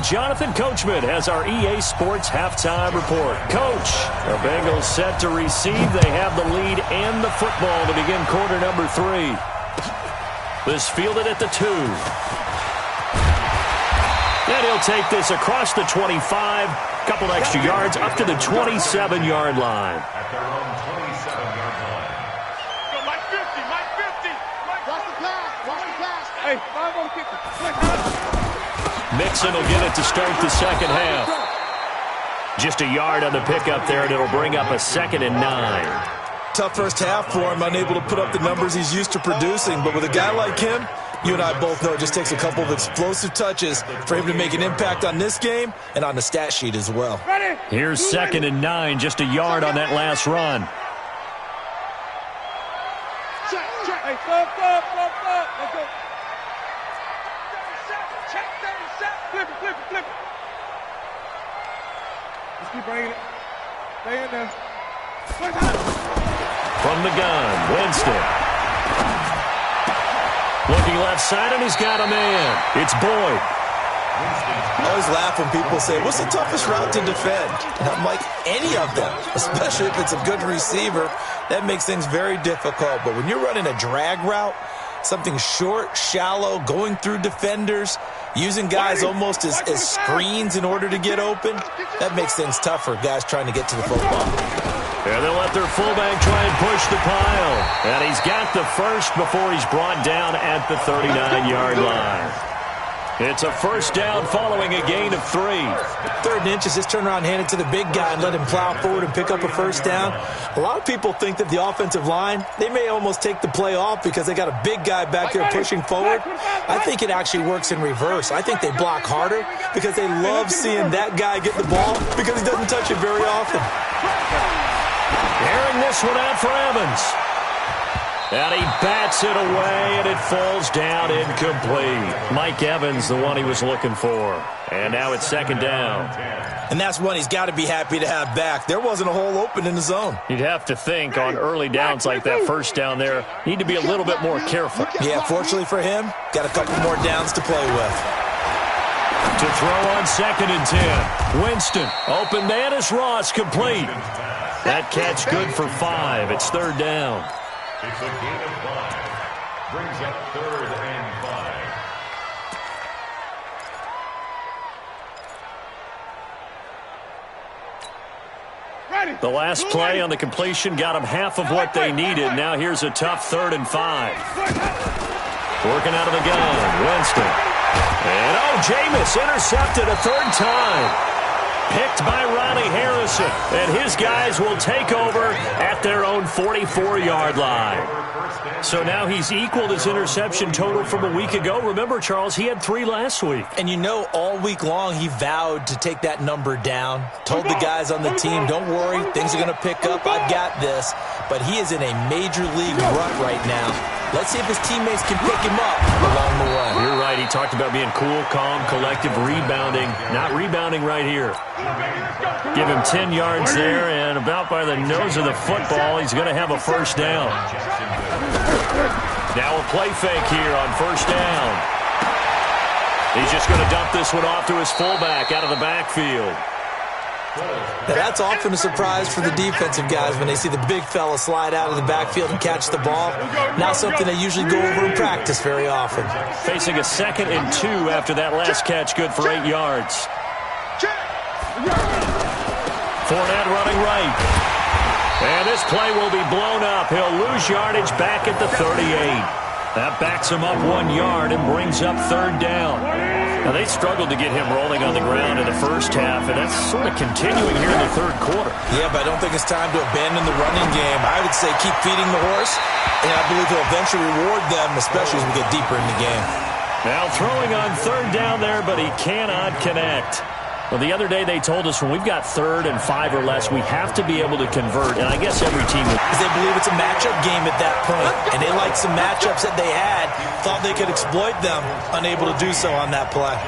Jonathan Coachman has our EA Sports halftime report. Coach, the Bengals set to receive. They have the lead and the football to begin quarter number 3. This fielded at the 2. And he'll take this across the 25. Couple extra yards up to the 27-yard line. At their own 27-yard line. Go, Mike 50, Mike 50. Watch the pass, watch the pass. Hey, 5 on kicker. Mixon will get it to start the second half. Just a yard on the pickup there, and it'll bring up a 2nd and 9. Tough first half for him, unable to put up the numbers he's used to producing. But with a guy like him, you and I both know it just takes a couple of explosive touches for him to make an impact on this game and on the stat sheet as well. Here's 2nd and 9, just a yard on that last run. Check. Hey, stop. Let's go. Check, flip it. Just keep bringing it. Stay in there. From the gun, Winston. Looking left side, and he's got a man. It's Boyd. I always laugh when people say, what's the toughest route to defend? And I'm like, any of them, especially if it's a good receiver. That makes things very difficult. But when you're running a drag route, something short, shallow, going through defenders, using guys almost as screens in order to get open, that makes things tough for guys trying to get to the football. And they'll let their fullback try and push the pile. And he's got the first before he's brought down at the 39-yard line. It's a first down following a gain of 3. 3rd and inches, just turn around and hand it to the big guy and let him plow forward and pick up a first down. A lot of people think that the offensive line, they may almost take the play off because they got a big guy back there pushing forward. I think it actually works in reverse. I think they block harder because they love seeing that guy get the ball because he doesn't touch it very often. Airing this one out for Evans. And he bats it away, and it falls down incomplete. Mike Evans, the one he was looking for. And now it's 2nd down. And that's one he's got to be happy to have back. There wasn't a hole open in the zone. You'd have to think on early downs like that first down there, need to be a little bit more careful. Yeah, fortunately for him, got a couple more downs to play with. To throw on 2nd and 10. Winston, open man is Ross, complete. That catch good for 5. It's 3rd down. It's a gain of 5. Brings up 3rd and 5. The last play on the completion got them half of what they needed. Now here's a tough 3rd and 5. Working out of the gun, Winston. And Jameis intercepted a 3rd time. Picked by Ronnie Harrison. And his guys will take over at their own 44-yard line. So now he's equaled his interception total from a week ago. Remember, Charles, he had 3 last week. And you know, all week long he vowed to take that number down. Told the guys on the team, don't worry, things are going to pick up. I've got this. But he is in a major league rut right now. Let's see if his teammates can pick him up along the way. You're right. He talked about being cool, calm, collective, rebounding. Not rebounding right here. Give him 10 yards there, and about by the nose of the football, he's going to have a first down. Now a play fake here on first down. He's just going to dump this one off to his fullback out of the backfield. Now that's often a surprise for the defensive guys when they see the big fella slide out of the backfield and catch the ball. Not something they usually go over in practice very often. Facing a 2nd and 2 after that last catch, good for 8 yards. Fournette running right. And this play will be blown up. He'll lose yardage back at the 38. That backs him up 1 yard and brings up 3rd down. Now, they struggled to get him rolling on the ground in the first half, and that's sort of continuing here in the 3rd quarter. Yeah, but I don't think it's time to abandon the running game. I would say keep feeding the horse, and I believe he'll eventually reward them, especially as we get deeper in the game. Now throwing on 3rd down there, but he cannot connect. Well, the other day they told us when we've got 3rd and 5 or less, we have to be able to convert. And I guess every team would. Because they believe it's a matchup game at that point. And they liked some matchups that they had, thought they could exploit them, unable to do so on that play.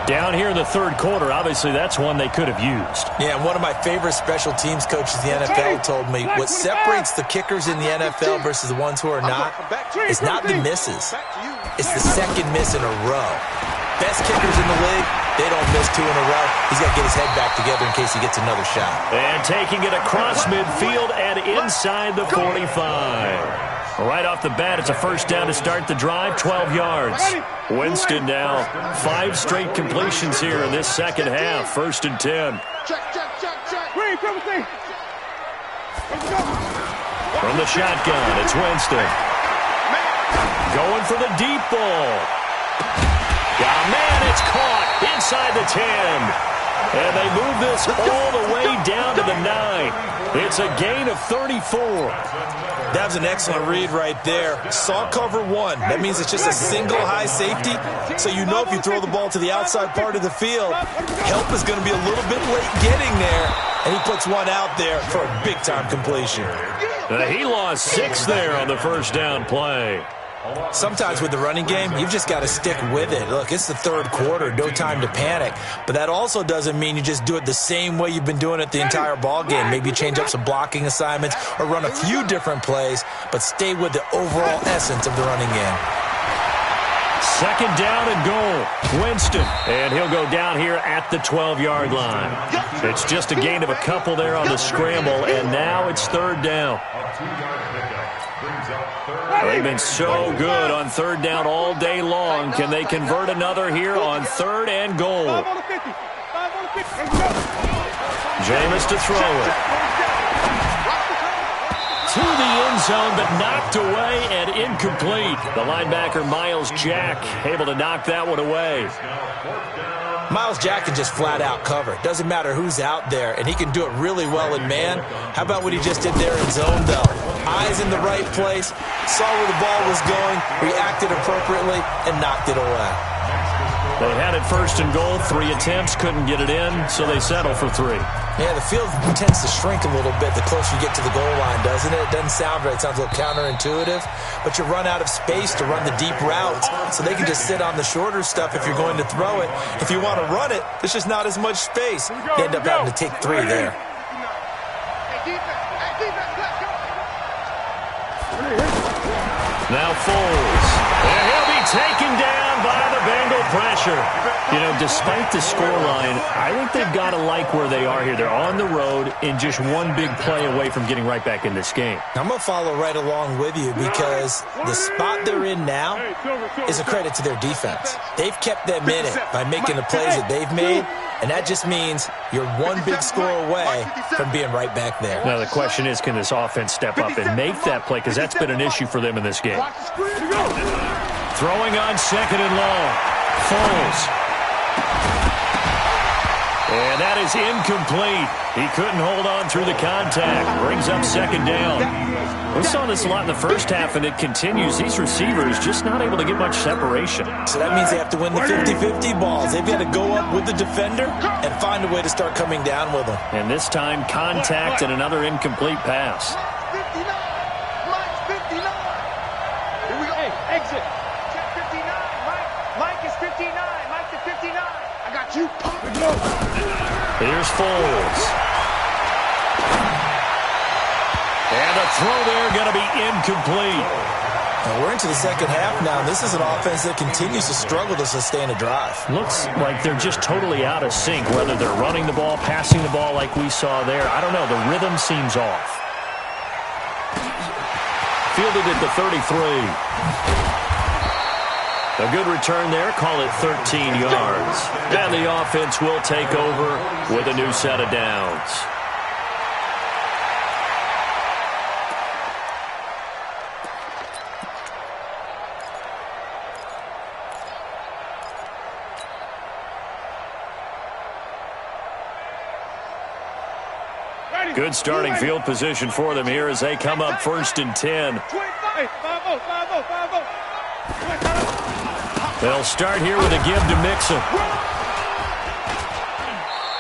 Down here in the 3rd quarter, obviously that's one they could have used. Yeah, and one of my favorite special teams coaches in the NFL told me what separates the kickers in the NFL versus the ones who are not is not the misses. It's the second miss in a row. Best kickers in the league, They don't miss 2 in a row. He's got to get his head back together in case he gets another shot. And taking it across midfield and inside the 45. Right off the bat, it's a first down to start the drive, 12 yards. Winston now 5 straight completions here in this second half. 1st and 10. From the shotgun, it's Winston. Going for the deep ball. Oh, man, it's caught inside the 10. And they move this all the way down to the 9. It's a gain of 34. That was an excellent read right there. Saw cover 1. That means it's just a single high safety. So you know if you throw the ball to the outside part of the field, help is going to be a little bit late getting there. And he puts one out there for a big-time completion. He lost 6 there on the first down play. Sometimes with the running game, you've just got to stick with it. Look, it's the 3rd quarter, no time to panic. But that also doesn't mean you just do it the same way you've been doing it the entire ball game. Maybe you change up some blocking assignments or run a few different plays, but stay with the overall essence of the running game. 2nd down and goal. Winston, and he'll go down here at the 12-yard line. It's just a gain of a couple there on the scramble, and now it's 3rd down. They've been so good on 3rd down all day long. Can they convert another here on 3rd and goal? Jameis to throw it. To the end zone, but knocked away and incomplete. The linebacker, Miles Jack, able to knock that one away. Miles Jack can just flat out cover. Doesn't matter who's out there, and he can do it really well in man. How about what he just did there in zone, though? Eyes in the right place, saw where the ball was going, reacted appropriately, and knocked it away. They had it 1st and goal, 3 attempts, couldn't get it in, so they settle for 3. Yeah, the field tends to shrink a little bit the closer you get to the goal line, doesn't it? It doesn't sound right. It sounds a little counterintuitive. But you run out of space to run the deep routes, so they can just sit on the shorter stuff if you're going to throw it. If you want to run it, there's just not as much space. You end up having to take 3 there. Now Foles. And he'll be taken down by the Bengal pressure. You know, despite the scoreline, I think they've got to like where they are here. They're on the road and just one big play away from getting right back in this game. I'm going to follow right along with you because the spot they're in now is a credit to their defense. They've kept them in it by making the plays that they've made, and that just means you're one big score away from being right back there. Now the question is, can this offense step up and make that play? Because that's been an issue for them in this game. Throwing on 2nd and long. Foles. And that is incomplete. He couldn't hold on through the contact. Brings up 2nd down. We saw this a lot in the first half, and it continues. These receivers just not able to get much separation. So that means they have to win the 50-50 balls. They've got to go up with the defender and find a way to start coming down with them. And this time, contact and another incomplete pass. 59. Mike's 59. Here we go. Hey, exit. Check 59. Mike is 59. Mike to 59. I got you. Here's Foles. And a throw there going to be incomplete. Now we're into the second half now. This is an offense that continues to struggle to sustain a drive. Looks like they're just totally out of sync, whether they're running the ball, passing the ball like we saw there. I don't know. The rhythm seems off. Fielded at the 33. A good return there. Call it 13 yards. And the offense will take over with a new set of downs. Good starting field position for them here as they come up 1st and 10. They'll start here with a give to Mixon.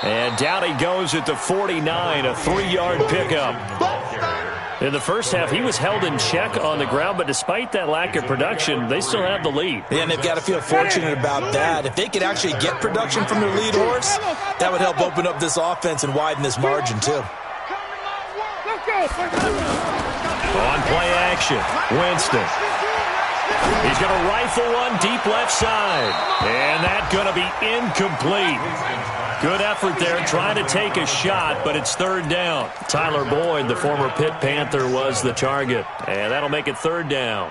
And down he goes at the 49, a 3-yard pickup. In the first half, he was held in check on the ground, but despite that lack of production, they still have the lead. Yeah, and they've got to feel fortunate about that. If they could actually get production from their lead horse, that would help open up this offense and widen this margin, too. On play action, Winston. He's going to rifle one deep left side. And that's going to be incomplete. Good effort there trying to take a shot, but it's third down. Tyler Boyd, the former Pitt Panther, was the target. And that'll make it third down.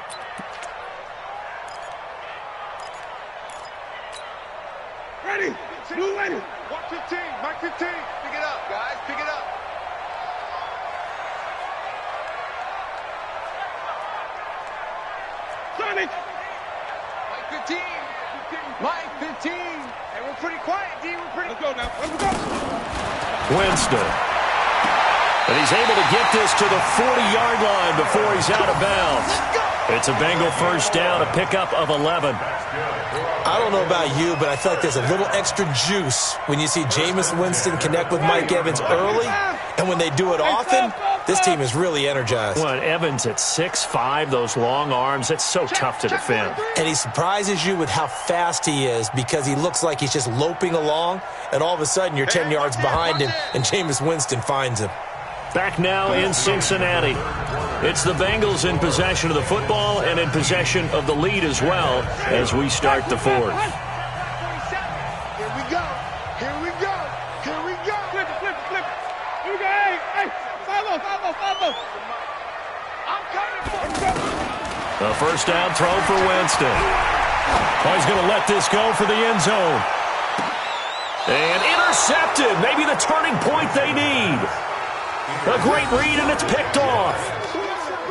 Ready. Blue ready. 115. Mike 15. Pick it up, guys. Pick it up. Sonic. Mike 15. Mike 15. Hey, we're pretty quiet, D. We're pretty. Let's go now. Let's go. Winston. And he's able to get this to the 40-yard line before he's out of bounds. It's a Bengal first down, a pickup of 11. I don't know about you, but I feel like there's a little extra juice when you see Jameis Winston connect with Mike Evans early, and when they do it often, this team is really energized. Well, Evans at 6'5", those long arms, it's so tough to defend. And he surprises you with how fast he is because he looks like he's just loping along, and all of a sudden you're 10 yards behind him, and Jameis Winston finds him. Back now in Cincinnati. It's the Bengals in possession of the football and in possession of the lead as well as we start the fourth. Here we go. Here we go. Here we go. Flip it. Here we go. Hey. Follow. I'm coming for A first down throw for Winston. Oh, he's going to let this go for the end zone. And intercepted. Maybe the turning point they need. A great read, and it's picked off.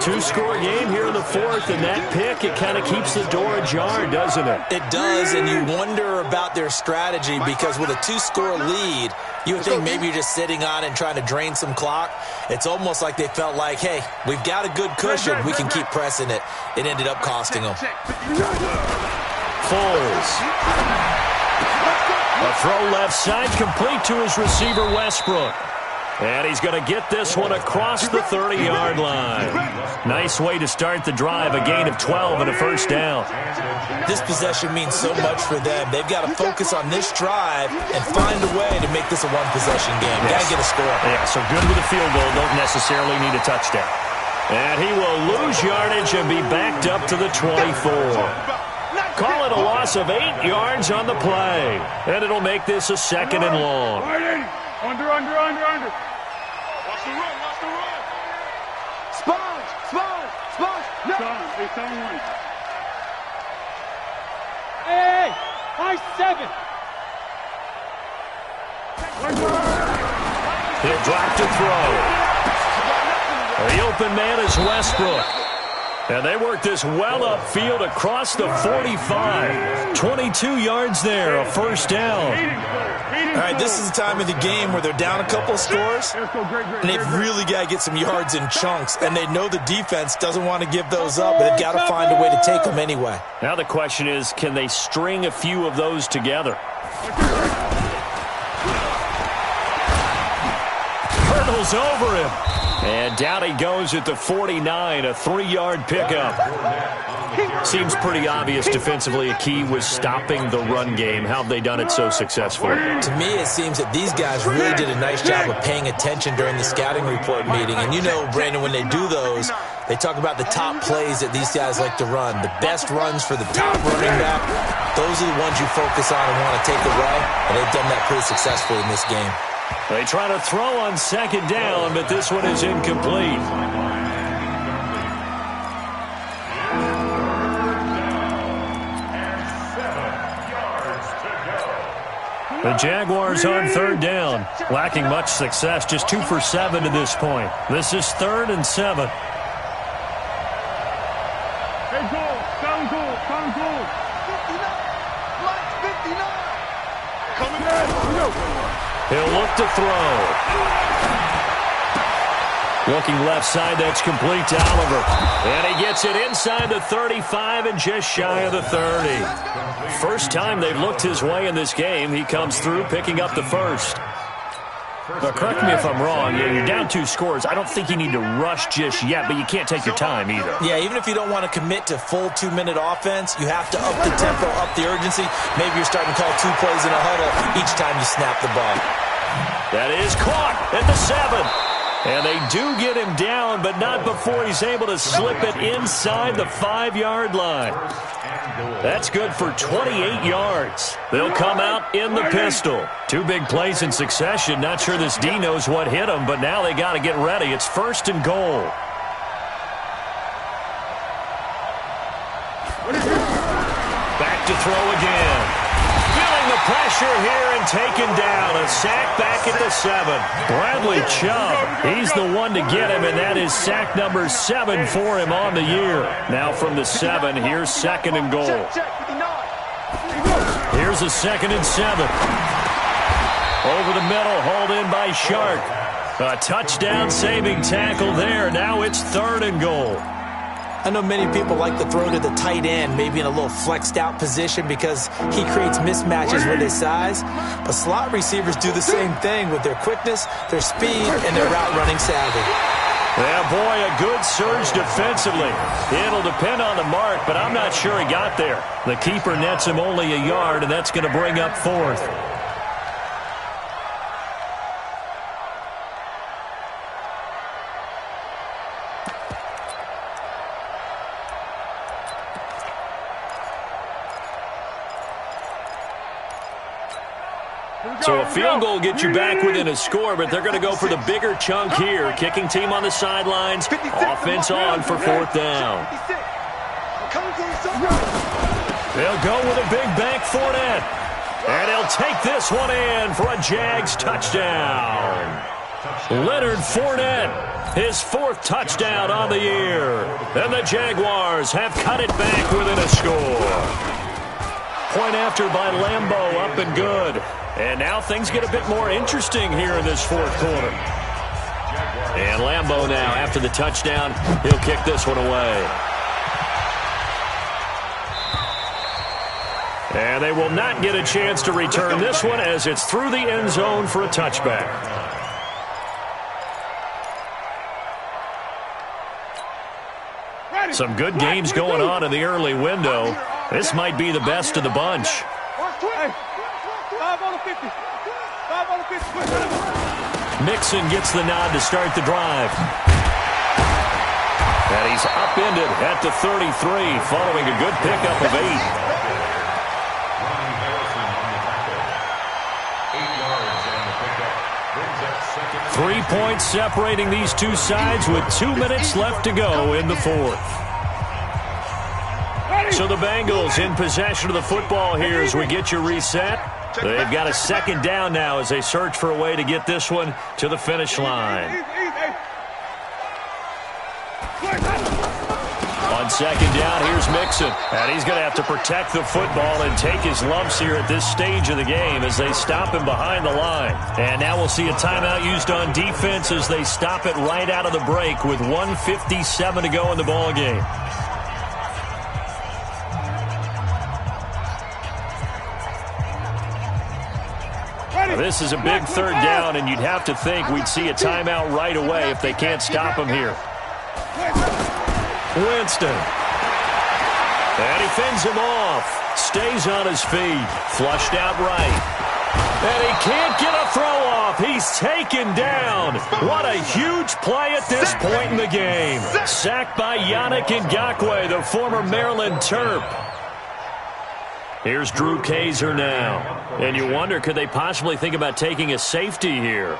Two-score game here in the fourth, and that pick, it kind of keeps the door ajar, doesn't it? It does, and you wonder about their strategy because with a two-score lead, you would think maybe you're just sitting on it and trying to drain some clock. It's almost like they felt like, hey, we've got a good cushion. We can keep pressing it. It ended up costing them. Foles. A throw left side, complete to his receiver, Westbrook. And he's going to get this one across the 30-yard line. Nice way to start the drive, a gain of 12 and a first down. This possession means so much for them. They've got to focus on this drive and find a way to make this a one-possession game. Got to get a score. Yeah, so good with a field goal. Don't necessarily need a touchdown. And he will lose yardage and be backed up to the 24. Call it a loss of 8 yards on the play. And it'll make this a second and long. Under. Watch the run. Sponge. No. Hey, 7-1. Hey, 5-7. He'll drop to throw. The open man is Westbrook. And they work this well upfield across the 45. 22 yards there, a first down. All right, this is the time of the game where they're down a couple of scores, and they've really got to get some yards in chunks, and they know the defense doesn't want to give those up, but they've got to find a way to take them anyway. Now the question is, can they string a few of those together? Hurdles over him. And down he goes at the 49, a 3-yard pickup. Seems pretty obvious defensively a key was stopping the run game. How have they done it so successfully? To me, it seems that these guys really did a nice job of paying attention during the scouting report meeting. And you know, Brandon, when they do those, they talk about the top plays that these guys like to run. The best runs for the top running back, those are the ones you focus on and want to take away. And they've done that pretty successfully in this game. They try to throw on second down, but this one is incomplete. The Jaguars on third down, lacking much success, just 2 for 7 to this point. This is 3rd and 7. Hey, goal. Sound goal. 59. Mike 59. Coming in. He'll look to throw. Looking left side, that's complete to Oliver. And he gets it inside the 35 and just shy of the 30. First time they've looked his way in this game. He comes through picking up the first. Now, correct me if I'm wrong. You're down 2 scores. I don't think you need to rush just yet, but you can't take your time either. Yeah, even if you don't want to commit to full 2-minute offense, you have to up the tempo, up the urgency. Maybe you're starting to call 2 plays in a huddle each time you snap the ball. That is caught at the 7. And they do get him down, but not before he's able to slip it inside the 5-yard line. That's good for 28 yards. They'll come out in the pistol. 2 big plays in succession. Not sure this D knows what hit him, but now they got to get ready. It's 1st and goal. Back to throw again. Feeling the pressure here and taken down. A sack back at the 7. Bradley Chubb, he's the one to get him, and that is sack number 7 for him on the year. Now from the 7, here's 2nd and goal. Here's a 2nd and 7. Over the middle, hauled in by Shark. A touchdown-saving tackle there. Now it's 3rd and goal. I know many people like to throw to the tight end, maybe in a little flexed out position because he creates mismatches with his size. But slot receivers do the same thing with their quickness, their speed, and their route running savvy. Yeah, boy, a good surge defensively. It'll depend on the mark, but I'm not sure he got there. The keeper nets him only a yard, and that's going to bring up 4th. So a field goal gets you back within a score, but they're going to go for the bigger chunk here. Kicking team on the sidelines. Offense on for 4th down. They'll go with a big bank Fournette. And he'll take this one in for a Jags touchdown. Leonard Fournette, his 4th touchdown on the year. And the Jaguars have cut it back within a score. Point after by Lambeau, up and good. And now things get a bit more interesting here in this 4th quarter. And Lambeau now, after the touchdown, he'll kick this one away. And they will not get a chance to return this one as it's through the end zone for a touchback. Some good games going on in the early window. This might be the best of the bunch. 5 on the 50. 5 on the 50. Mixon gets the nod to start the drive. And he's upended at the 33 following a good pickup of 8. 3 points separating these two sides with 2 minutes left to go in the 4th. So the Bengals in possession of the football here as we get you reset. They've got a 2nd down now as they search for a way to get this one to the finish line. On 2nd down, here's Mixon. And he's going to have to protect the football and take his lumps here at this stage of the game as they stop him behind the line. And now we'll see a timeout used on defense as they stop it right out of the break with 1:57 to go in the ballgame. This is a big 3rd down, and you'd have to think we'd see a timeout right away if they can't stop him here. Winston. And he fends him off. Stays on his feet. Flushed out right. And he can't get a throw off. He's taken down. What a huge play at this point in the game. Sacked by Yannick Ngakoue, the former Maryland Terp. Here's Drew Kaiser now. And you wonder, could they possibly think about taking a safety here?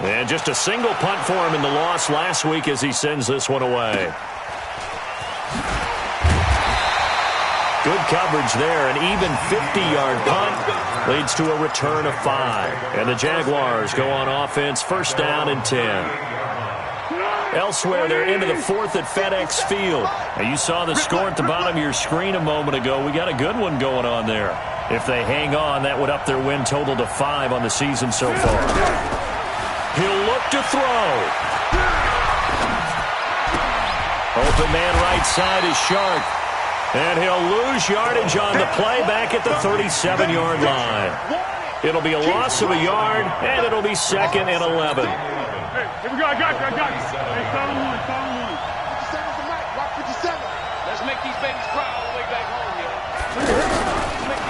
And just a single punt for him in the loss last week as he sends this one away. Good coverage there. An even 50-yard punt leads to a return of 5. And the Jaguars go on offense, 1st down and 10. Elsewhere, they're into the 4th at FedEx Field. Now, you saw the score at the bottom of your screen a moment ago. We got a good one going on there. If they hang on, that would up their win total to 5 on the season so far. He'll look to throw. Open man right side is Shark. And he'll lose yardage on the play back at the 37-yard line. It'll be a loss of a yard, and it'll be 2nd and 11. Hey, here we go. I got you. Hey, follow one. 57's the mic. Watch 57. Let's make these babies cry all the way back home, yo.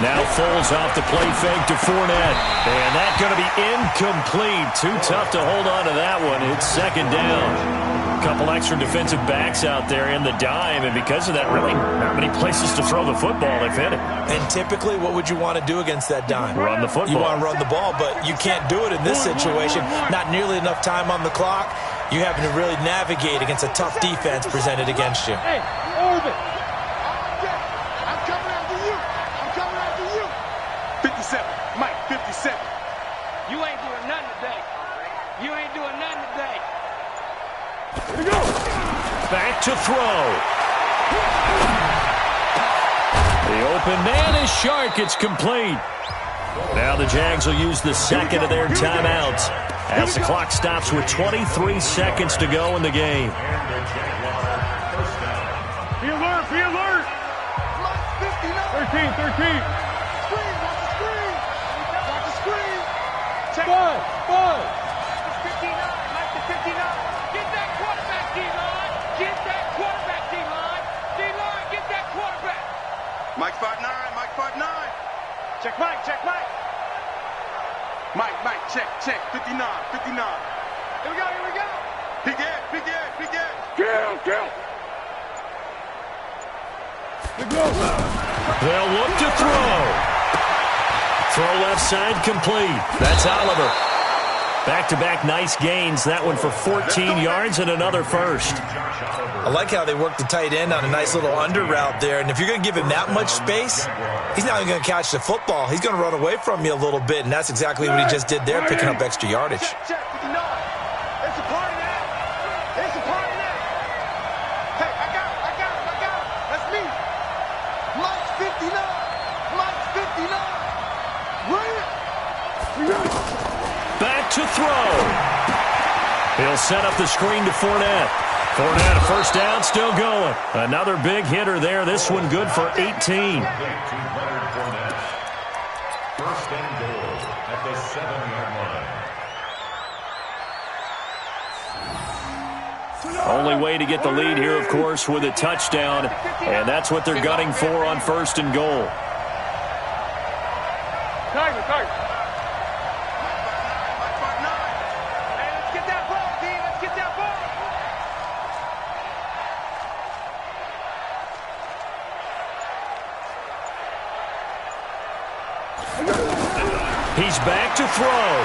Now Foles off the play fake to Fournette. And that's going to be incomplete. Too tough to hold on to that one. It's 2nd down. A couple extra defensive backs out there in the dime, and because of that, really not many places to throw the football if any. And typically, what would you want to do against that dime? Run the football. You want to run the ball, but you can't do it in this situation. Not nearly enough time on the clock. You having to really navigate against a tough defense presented against you. Hey, orbit. I'm coming after you. 57. Mike, 57. You ain't doing nothing today. Here we go. Back to throw. The open man is Shark. It's complete. Now the Jags will use the 2nd of their timeouts as the clock stops with 23 seconds to go in the game. Be alert. Mike, 59. 13. Screen, watch the screen. Check. Bud. It's 59. Mike to 59. Get that quarterback, D-line. Get that quarterback. Mike 5'9". Check Mike. Mike, check. 59. Here we go. Big Ed. Kill. They'll look to throw. Throw left side complete. That's Oliver. Back-to-back nice gains. That one for 14 yards and another first. I like how they work the tight end on a nice little under route there. And if you're going to give him that much space, he's not even going to catch the football. He's going to run away from you a little bit, and that's exactly what he just did there, picking up extra yardage. Check. 59. It's a part of that. Hey, I got it. That's me. Mike's 59. Run it. Back to throw. He'll set up the screen to Fournette. Fournette, a first down, still going. Another big hitter there. This one good for 18. First and goal at the 7-yard line. Only way to get the lead here, of course, with a touchdown. And that's what they're gunning for on 1st and goal. Tiger. Let's get that ball, D. Let's get that ball. He's back to throw.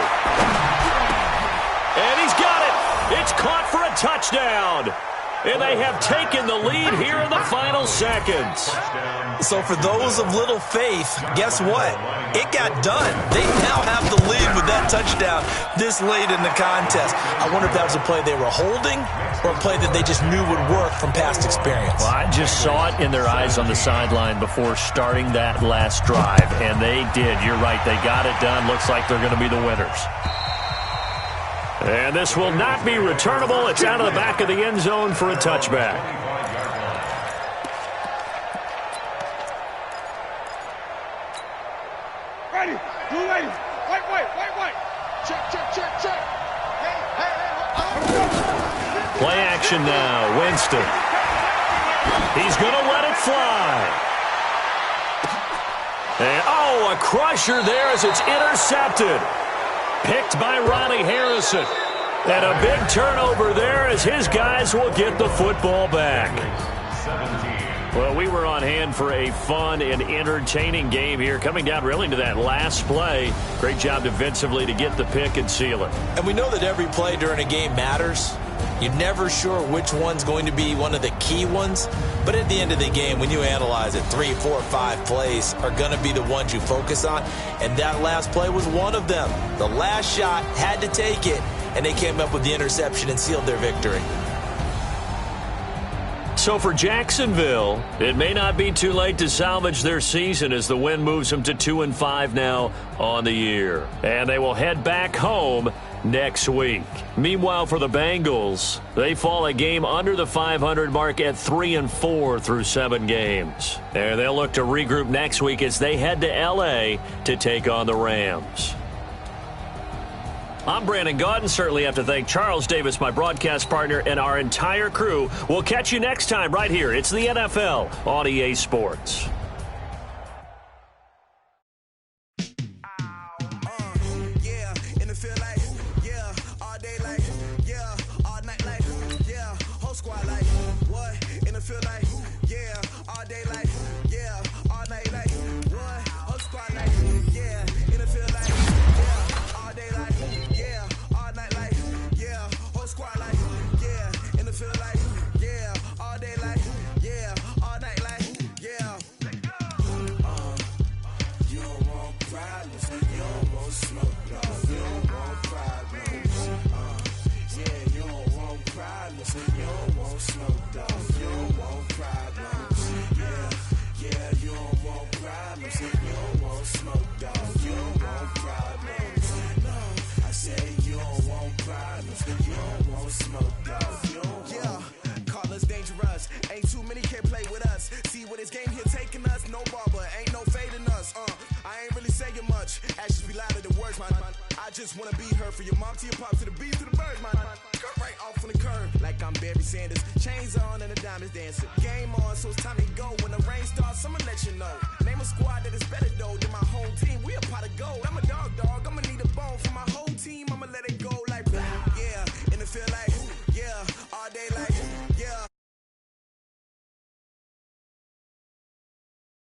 And he's got it. It's caught for a touchdown. And they have taken the lead here in the final seconds. So for those of little faith, guess what? It got done. They now have the lead with that touchdown this late in the contest. I wonder if that was a play they were holding or a play that they just knew would work from past experience. Well, I just saw it in their eyes on the sideline before starting that last drive, and they did. You're right. They got it done. Looks like they're going to be the winners. And this will not be returnable. It's out of the back of the end zone for a touchback. Ready. Wait. Check. Play action now. Winston. He's going to let it fly. And, a crusher there as it's intercepted. Picked by Ronnie Harrison. And a big turnover there as his guys will get the football back. 17. Well, we were on hand for a fun and entertaining game here. Coming down really to that last play. Great job defensively to get the pick and seal it. And we know that every play during a game matters. You're never sure which one's going to be one of the key ones. But at the end of the game, when you analyze it, 3, 4, 5 plays are going to be the ones you focus on. And that last play was one of them. The last shot had to take it, and they came up with the interception and sealed their victory. So for Jacksonville, it may not be too late to salvage their season as the win moves them to 2-5 now on the year. And they will head back home next week. Meanwhile, for the Bengals, they fall a game under the 500 mark at 3-4 through 7 games. And they'll look to regroup next week as they head to L.A. to take on the Rams. I'm Brandon Gaudin. Certainly have to thank Charles Davis, my broadcast partner, and our entire crew. We'll catch you next time right here. It's the NFL on EA Sports. Just wanna be her, for your mom to your pop to the beat to the birds, man. Cut right off on the curb like I'm Barry Sanders. Chains on and the diamonds dancing. Game on, so it's time to go when the rain starts.